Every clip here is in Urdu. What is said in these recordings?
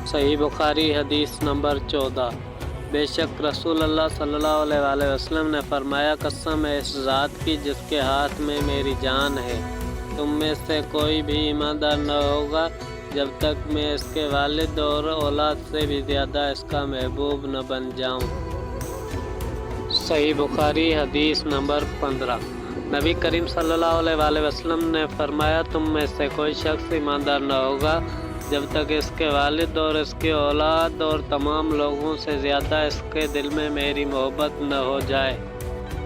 صحیح بخاری حدیث نمبر 14۔ بے شک رسول اللہ صلی اللہ علیہ وآلہ وسلم نے فرمایا، قسم ہے اس ذات کی جس کے ہاتھ میں میری جان ہے، تم میں سے کوئی بھی ایماندار نہ ہوگا جب تک میں اس کے والد اور اولاد سے بھی زیادہ اس کا محبوب نہ بن جاؤں۔ صحیح بخاری حدیث نمبر 15۔ نبی کریم صلی اللہ علیہ وآلہ وسلم نے فرمایا، تم میں سے کوئی شخص ایماندار نہ ہوگا جب تک اس کے والد اور اس کی اولاد اور تمام لوگوں سے زیادہ اس کے دل میں میری محبت نہ ہو جائے۔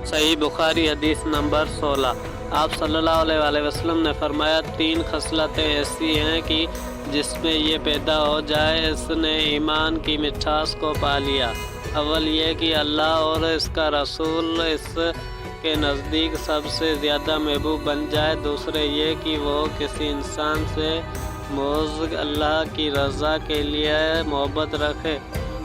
صحیح بخاری حدیث نمبر 16۔ آپ صلی اللہ علیہ وآلہ وسلم نے فرمایا، 3 خصلتیں ایسی ہیں کہ جس میں یہ پیدا ہو جائے اس نے ایمان کی مٹھاس کو پا لیا۔ اول یہ کہ اللہ اور اس کا رسول اس کے نزدیک سب سے زیادہ محبوب بن جائے۔ دوسرے یہ کہ وہ کسی انسان سے محض اللہ کی رضا کے لیے محبت رکھے۔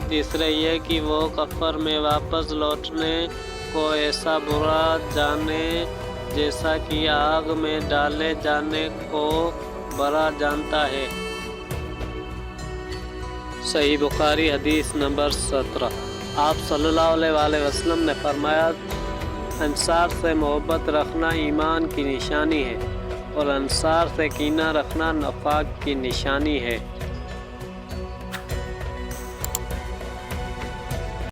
تیسرے یہ کہ وہ کفر میں واپس لوٹنے کو ایسا برا جانے جیسا کہ آگ میں ڈالے جانے کو برا جانتا ہے۔ صحیح بخاری حدیث نمبر 17۔ آپ صلی اللہ علیہ وآلہ وسلم نے فرمایا، انصار سے محبت رکھنا ایمان کی نشانی ہے اور انصار سے کینہ رکھنا نفاق کی نشانی ہے۔